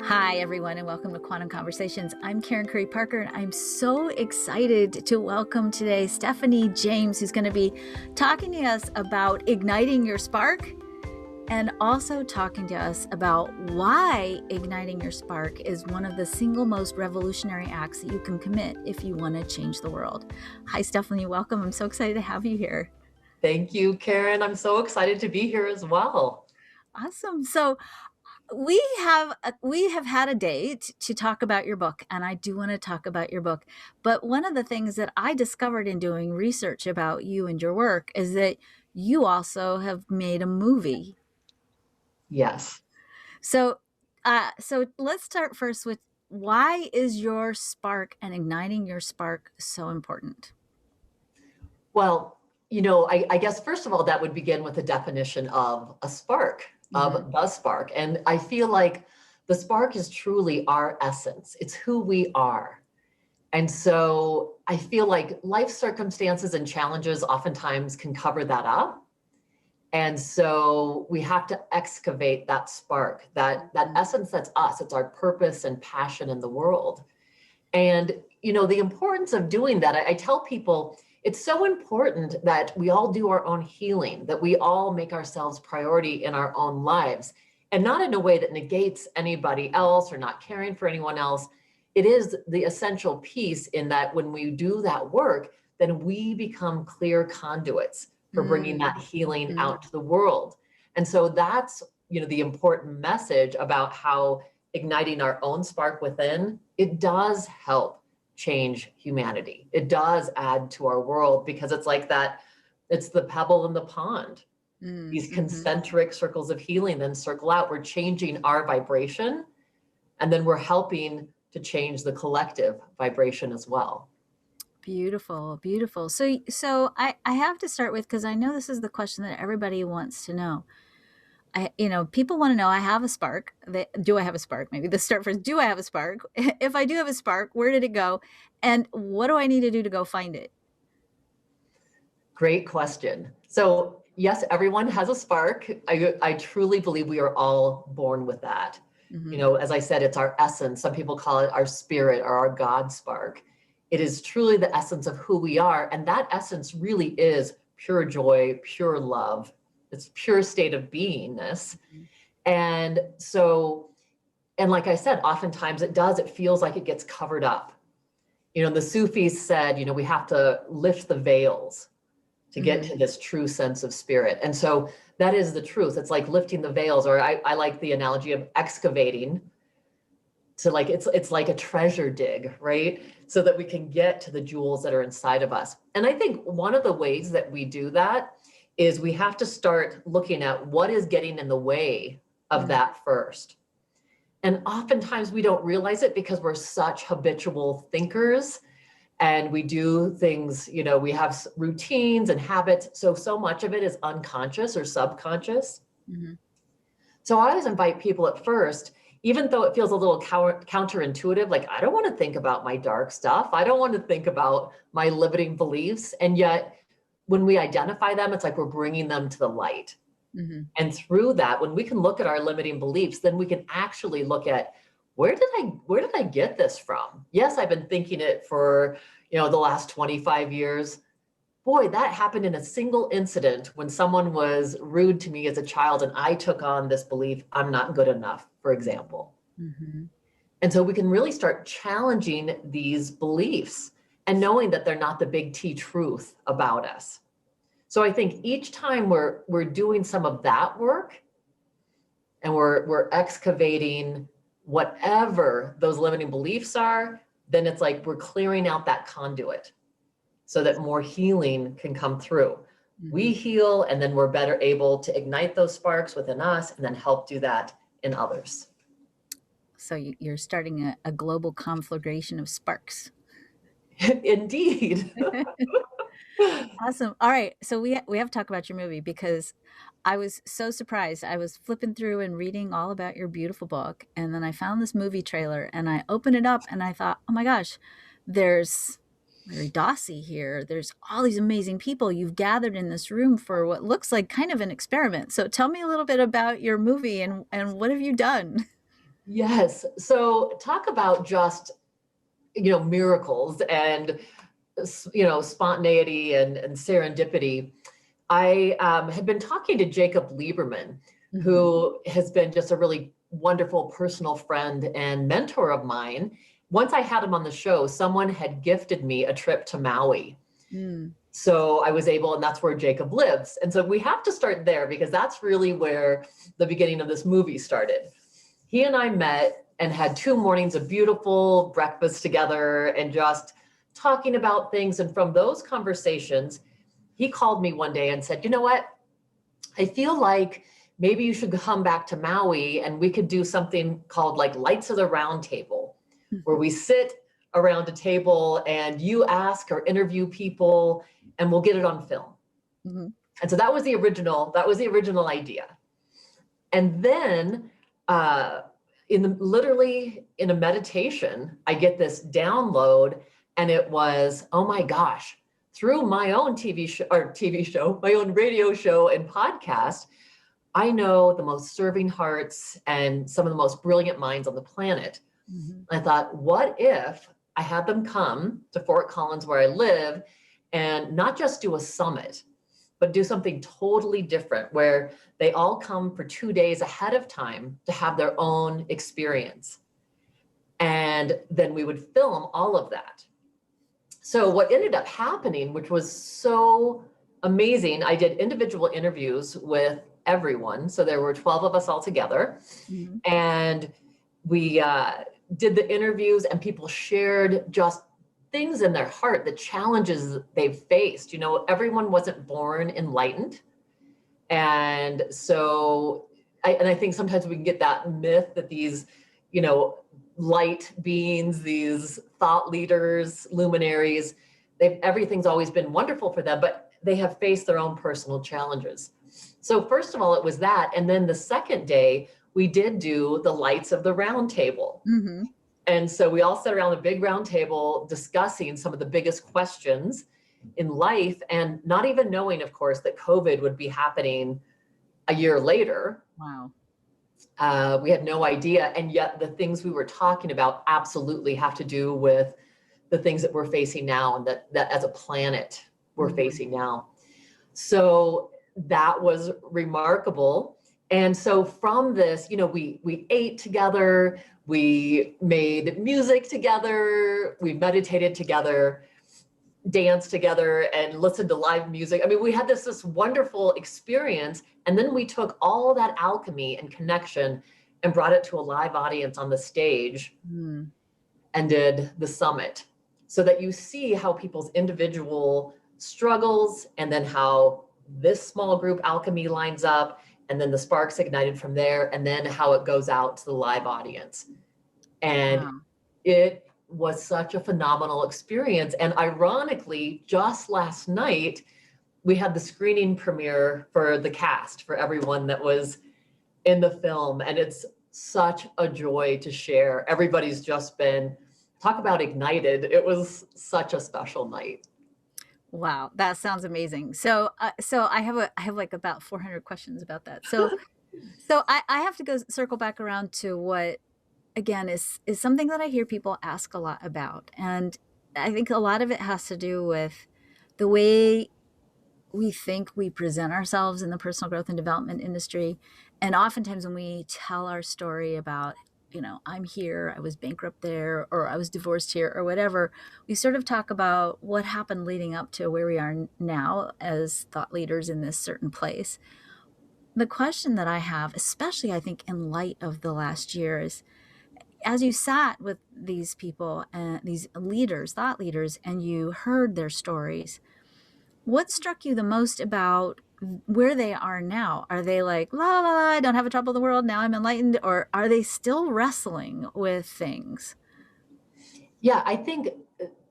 Hi, everyone, and welcome to Quantum Conversations. I'm Karen Curry Parker, and I'm so excited to welcome today Stephanie James, who's going to be talking to us about igniting your spark and also talking to us about why igniting your spark is one of the single most revolutionary acts that you can commit if you want to change the world. Hi, Stephanie. Welcome. I'm so excited to have you here. Thank you, Karen. I'm so excited to be here as well. Awesome. So we have had a date to talk about your book, and I do want to talk about your book. But one of the things that I discovered in doing research about you and your work is that you also have made a movie. Yes. So let's start first with, why is your spark and igniting your spark so important? Well, I guess first of all, that would begin with a definition of a spark, Mm-hmm. of the spark. And I feel like the spark is truly our essence, it's who we are. And so I feel like life circumstances and challenges oftentimes can cover that up. And so we have to excavate that spark, that essence that's us, it's our purpose and passion in the world. And, the importance of doing that, I tell people it's so important that we all do our own healing, that we all make ourselves priority in our own lives, and not in a way that negates anybody else or not caring for anyone else. It is the essential piece in that when we do that work, then we become clear conduits for bringing that healing Mm-hmm. out to the world. And so that's, the important message about how igniting our own spark within, it does help change humanity. It does add to our world because it's like that, it's the pebble in the pond. These concentric circles of healing then circle out. We're changing our vibration, and then we're helping to change the collective vibration as well. Beautiful, beautiful. So I have to start with, because I know this is the question that everybody wants to know. People want to know, I have a spark. Do I have a spark? Maybe let's start first. Do I have a spark? If I do have a spark, where did it go? And what do I need to do to go find it? Great question. So, yes, everyone has a spark. I truly believe we are all born with that. Mm-hmm. As I said, it's our essence. Some people call it our spirit or our God spark. It is truly the essence of who we are. And that essence really is pure joy, pure love. It's pure state of beingness. And so, and like I said, oftentimes it feels like it gets covered up. The Sufis said, we have to lift the veils to get to this true sense of spirit. And so that is the truth. It's like lifting the veils, or I like the analogy of excavating to, like, it's like a treasure dig, right? So that we can get to the jewels that are inside of us. And I think one of the ways that we do that is we have to start looking at what is getting in the way of that first. And oftentimes we don't realize it because we're such habitual thinkers, and we do things, we have routines and habits. So much of it is unconscious or subconscious. Mm-hmm. So I always invite people at first, even though it feels a little counterintuitive, like, I don't want to think about my dark stuff. I don't want to think about my limiting beliefs. And yet when we identify them, it's like we're bringing them to the light. Mm-hmm. And through that, when we can look at our limiting beliefs, then we can actually look at, where did I get this from? Yes, I've been thinking it for, the last 25 years. Boy, that happened in a single incident when someone was rude to me as a child, and I took on this belief, I'm not good enough, for example. Mm-hmm. And so we can really start challenging these beliefs and knowing that they're not the big T truth about us. So I think each time we're doing some of that work, and we're excavating whatever those limiting beliefs are, then it's like we're clearing out that conduit so that more healing can come through. We heal, and then we're better able to ignite those sparks within us and then help do that in others. So you're starting a global conflagration of sparks. Indeed. Awesome. All right. So we have to talk about your movie, because I was so surprised. I was flipping through and reading all about your beautiful book, and then I found this movie trailer, and I opened it up and I thought, oh my gosh, there's Larry Dossie here. There's all these amazing people you've gathered in this room for what looks like kind of an experiment. So tell me a little bit about your movie, and what have you done? Yes. So talk about just, miracles and, spontaneity and serendipity. I had been talking to Jacob Lieberman, Mhm. who has been just a really wonderful personal friend and mentor of mine. Once I had him on the show, someone had gifted me a trip to Maui. Mm. So I was able, and that's where Jacob lives. And so we have to start there because that's really where the beginning of this movie started. He and I met and had 2 mornings of beautiful breakfast together and just talking about things. And from those conversations, he called me one day and said, you know what? I feel like maybe you should come back to Maui and we could do something called like Lights of the Round Table, where Mhm. we sit around a table and you ask or interview people and we'll get it on film. Mhm. And so that was the original idea. And then literally in a meditation, I get this download, and it was, oh my gosh, through my own TV show, my own radio show and podcast, I know the most serving hearts and some of the most brilliant minds on the planet. Mhm. I thought, what if I had them come to Fort Collins where I live and not just do a summit, but do something totally different where they all come for 2 days ahead of time to have their own experience. And then we would film all of that. So what ended up happening, which was so amazing, I did individual interviews with everyone. So there were 12 of us all together. Mhm. And we did the interviews, and people shared just things in their heart, the challenges they've faced. Everyone wasn't born enlightened. And so I think sometimes we can get that myth that these, you know, light beings, these thought leaders, luminaries, everything's always been wonderful for them, but they have faced their own personal challenges. So first of all, it was that. And then the second day, we did do the Lights of the Round Table. Mhm. And so we all sat around a big round table discussing some of the biggest questions in life, and not even knowing, of course, that COVID would be happening a year later. Wow. We had no idea. And yet the things we were talking about absolutely have to do with the things that we're facing now, and that as a planet we're Mhm. facing now. So that was remarkable. And so from this, we ate together, we made music together, we meditated together, danced together, and listened to live music. I mean, we had this wonderful experience. And then we took all that alchemy and connection and brought it to a live audience on the stage Mm. and did the summit, so that you see how people's individual struggles, and then how this small group alchemy lines up, and then the sparks ignited from there, and then how it goes out to the live audience. And Wow. it was such a phenomenal experience. And ironically, just last night, we had the screening premiere for the cast, for everyone that was in the film. And it's such a joy to share. Everybody's just been, talk about ignited. It was such a special night. Wow, that sounds amazing. So I have like about 400 questions about that. So I have to go circle back around to what again is something that I hear people ask a lot about, and I think a lot of it has to do with the way we think we present ourselves in the personal growth and development industry. And oftentimes when we tell our story about, I'm here, I was bankrupt there, or I was divorced here, or whatever, we sort of talk about what happened leading up to where we are now as thought leaders in this certain place. The question that I have, especially I think in light of the last year, is as you sat with these people and these leaders, thought leaders, and you heard their stories, what struck you the most about where they are now? Are they like, la, la, la, I don't have a trouble in the world, now I'm enlightened? Or are they still wrestling with things? Yeah, I think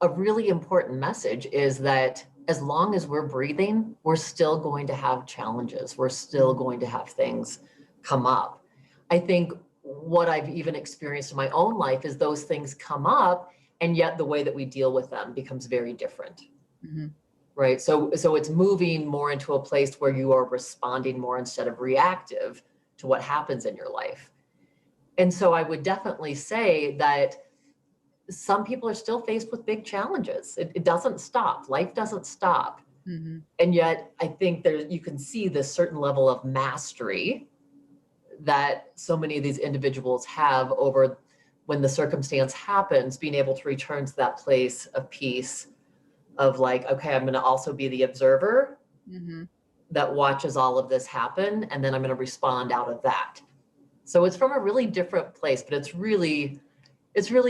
a really important message is that as long as we're breathing, we're still going to have challenges. We're still Mm. going to have things come up. I think what I've even experienced in my own life is those things come up, and yet the way that we deal with them becomes very different. Mhm. Right. So it's moving more into a place where you are responding more instead of reactive to what happens in your life. And so I would definitely say that some people are still faced with big challenges. It doesn't stop. Life doesn't stop. Mm-hmm. And yet I think you can see this certain level of mastery that so many of these individuals have over when the circumstance happens, being able to return to that place of peace of like, okay, I'm going to also be the observer Mm-hmm. that watches all of this happen. And then I'm going to respond out of that. So it's from a really different place, but it's really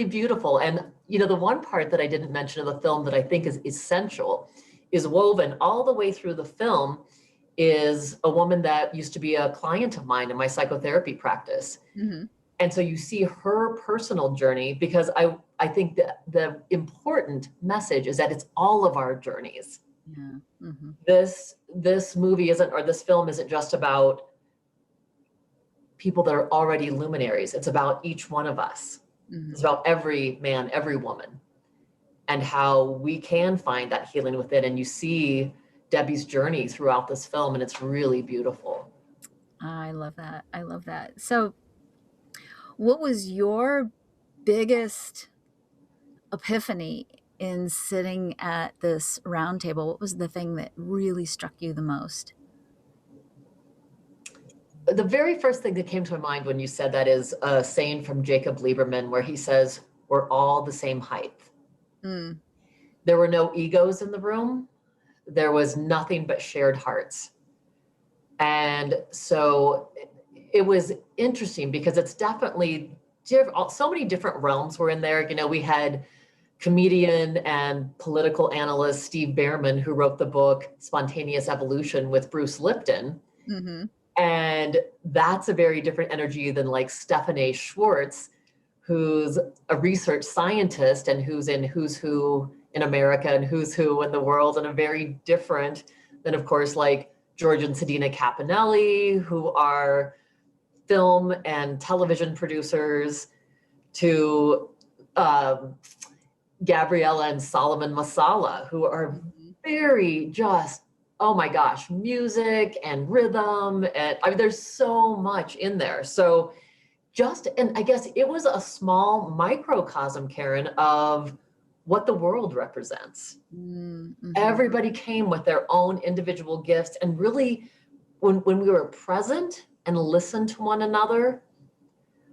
beautiful. And, you know, the one part that I didn't mention of the film that I think is essential is woven all the way through the film is a woman that used to be a client of mine in my psychotherapy practice. Mm-hmm. And so you see her personal journey, because I think that the important message is that it's all of our journeys. Yeah. Mm-hmm. This movie isn't, or this film isn't just about people that are already luminaries. It's about each one of us. Mm-hmm. It's about every man, every woman, and how we can find that healing within. And you see Debbie's journey throughout this film, and it's really beautiful. I love that. I love that. So, what was your biggest epiphany in sitting at this round table? What was the thing that really struck you the most? The very first thing that came to my mind when you said that is a saying from Jacob Lieberman, where he says, "We're all the same height." Mm. There were no egos in the room. There was nothing but shared hearts. And so it was interesting because it's definitely so many different realms were in there. You know, we had comedian and political analyst Steve Behrman, who wrote the book Spontaneous Evolution with Bruce Lipton. Mm-hmm. And that's a very different energy than like Stephanie Schwartz, who's a research scientist and who's in Who's Who in America and Who's Who in the world, and a very different than, of course, like George and Sedina Caponelli, who are film and television producers, to Gabriella and Solomon Masala, who are very just, oh my gosh, music and rhythm. And I mean, there's so much in there. So and I guess it was a small microcosm, Karen, of what the world represents. Mm-hmm. Everybody came with their own individual gifts. And really, when we were present and listened to one another,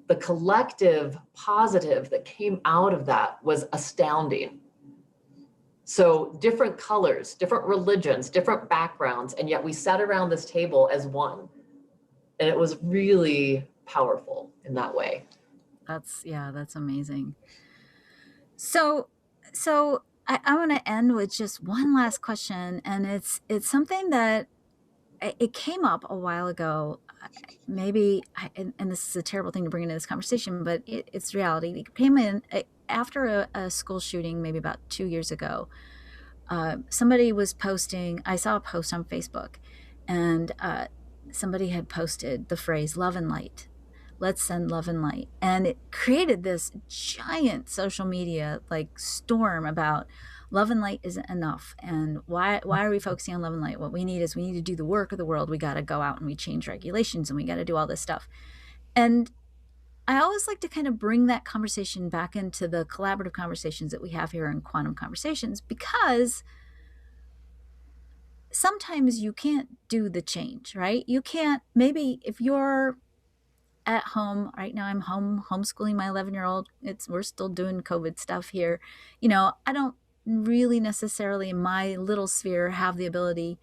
the collective positive that came out of that was astounding. So different colors, different religions, different backgrounds, and yet we sat around this table as one. And it was really powerful in that way. That's amazing. So I want to end with just one last question, and it's something that it came up a while ago. Maybe, and this is a terrible thing to bring into this conversation, but it's reality. It came in after a school shooting, maybe about 2 years ago. Somebody was posting. I saw a post on Facebook, and somebody had posted the phrase "love and light." Let's send love and light. And it created this giant social media like storm about love and light isn't enough. And why are we focusing on love and light? What we need to do the work of the world. We got to go out and we change regulations and we got to do all this stuff. And I always like to kind of bring that conversation back into the collaborative conversations that we have here in Quantum Conversations, because sometimes you can't do the change, right? You can't, maybe if you're at home right now, I'm homeschooling my 11-year-old. We're still doing COVID stuff here. You know, I don't really necessarily in my little sphere have the ability,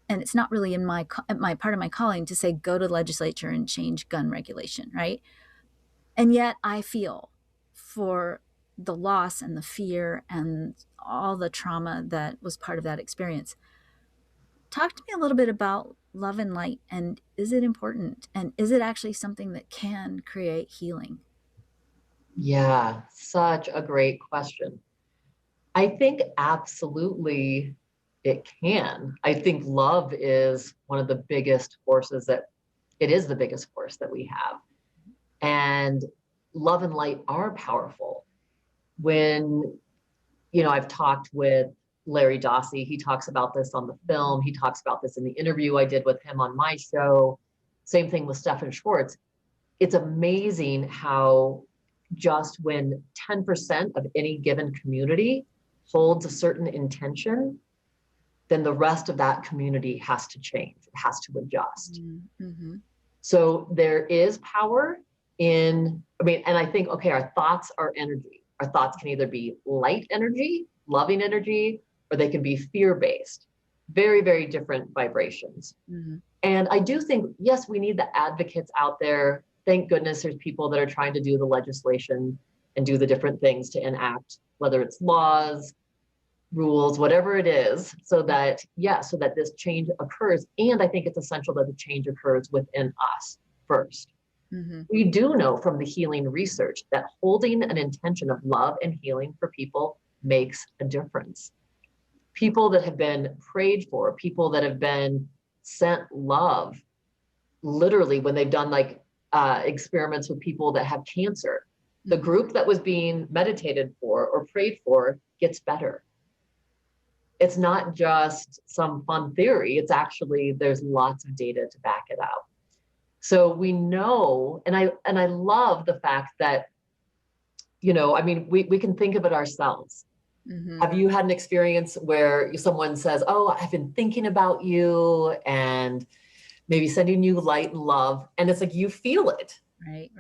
and it's not really in my part of my calling to say go to the legislature and change gun regulation, right? And yet I feel for the loss and the fear and all the trauma that was part of that experience. Talk to me a little bit about love and light, and is it important, and is it actually something that can create healing? Yeah, such a great question. I think absolutely it can. I think love is one of the biggest forces it is the biggest force that we have. And love and light are powerful. When, you know, I've talked with Larry Dossey, he talks about this on the film. He talks about this in the interview I did with him on my show. Same thing with Stefan Schwartz. it's amazing how just when 10% of any given community holds a certain intention, then the rest of that community has to change, it has to adjust. Mm-hmm. So there is power in, and I think, okay, our thoughts are energy. Our thoughts can either be light energy, loving energy, or they can be fear-based. Very, very different vibrations. Mm-hmm. And I do think, yes, we need the advocates out there. Thank goodness there's people that are trying to do the legislation and do the different things to enact, whether it's laws, rules, whatever it is, so that this change occurs. And I think it's essential that the change occurs within us first. Mm-hmm. We do know from the healing research that holding an intention of love and healing for people makes a difference. People that have been prayed for, people that have been sent love, literally when they've done experiments with people that have cancer, the group that was being meditated for or prayed for gets better. It's not just some fun theory. It's actually, there's lots of data to back it up. So we know, and I love the fact that, we can think of it ourselves. Mm-hmm. Have you had an experience where someone says, oh, I've been thinking about you, and maybe sending you light and love, and it's like you feel it. Right.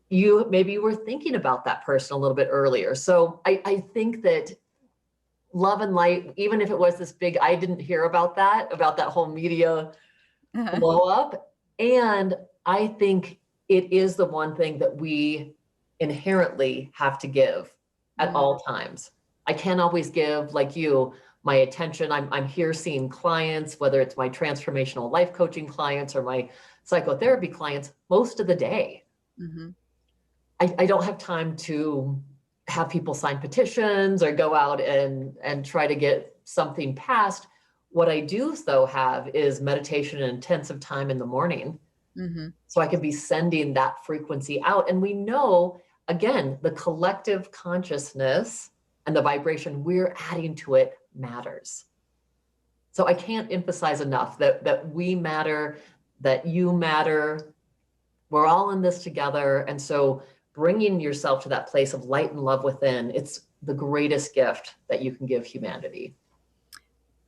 Maybe you were thinking about that person a little bit earlier. So I think that love and light, even if it was this big, I didn't hear about that whole media blow up. And I think it is the one thing that we inherently have to give at all times. I can't always give, like you, my attention. I'm here seeing clients, whether it's my transformational life coaching clients or my psychotherapy clients, most of the day. Mm-hmm. I don't have time to have people sign petitions or go out and try to get something passed. What I do, though, have is meditation and intensive time in the morning. Mm-hmm. So I can be sending that frequency out. And we know, again, the collective consciousness and the vibration we're adding to it matters. So I can't emphasize enough that we matter, that you matter. We're all in this together. And so bringing yourself to that place of light and love within, it's the greatest gift that you can give humanity.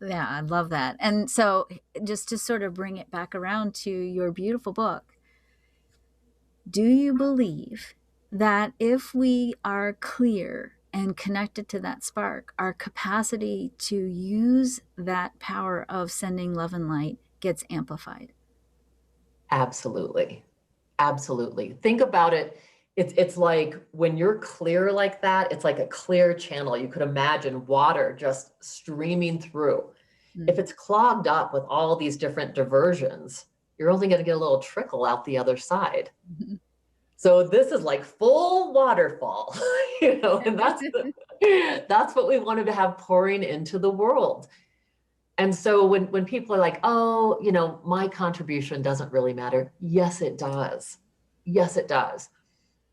Yeah, I love that. And so just to sort of bring it back around to your beautiful book, do you believe that if we are clear and connected to that spark, our capacity to use that power of sending love and light gets amplified? Absolutely. Absolutely. Think about it. It's like when you're clear like that, it's like a clear channel. You could imagine water just streaming through. Mm-hmm. If it's clogged up with all these different diversions, you're only going to get a little trickle out the other side. Mm-hmm. So this is like full waterfall, and that's what we wanted to have pouring into the world. And so when people are like, oh, my contribution doesn't really matter. Yes, it does. Yes, it does.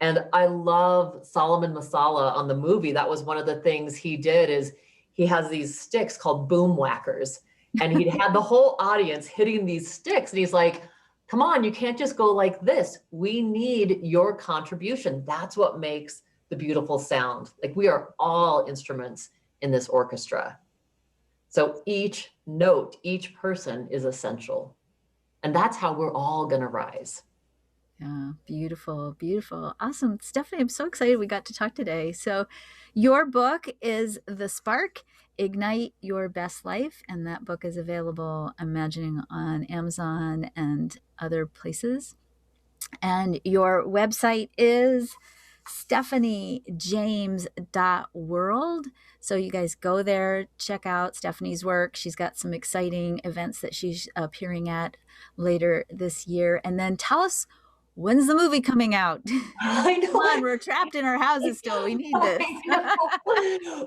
And I love Solomon Masala on the movie. That was one of the things he did is he has these sticks called boom whackers. And he had the whole audience hitting these sticks. And he's like, come on, you can't just go like this. We need your contribution. That's what makes the beautiful sound. Like we are all instruments in this orchestra. So each note, each person is essential. And that's how we're all going to rise. Yeah, beautiful, beautiful. Awesome. Stephanie, I'm so excited we got to talk today. So your book is The Spark, Ignite Your Best Life. And that book is available, I'm imagining, on Amazon and other places. And your website is stephaniejames.world. So you guys go there, check out Stephanie's work. She's got some exciting events that she's appearing at later this year. And then tell us, when's the movie coming out? I know. Come on, we're trapped in our houses still. We need this.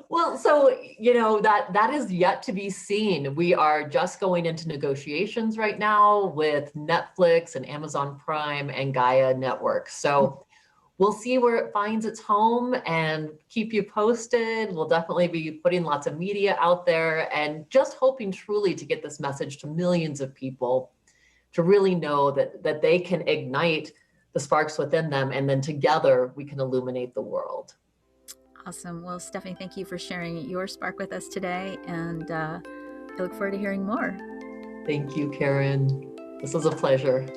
Well, so, that is yet to be seen. We are just going into negotiations right now with Netflix and Amazon Prime and Gaia Network. So we'll see where it finds its home and keep you posted. We'll definitely be putting lots of media out there and just hoping truly to get this message to millions of people to really know that they can ignite the sparks within them, and then together we can illuminate the world. Awesome. Well, Stephanie, thank you for sharing your spark with us today, and I look forward to hearing more. Thank you, Karen. This was a pleasure.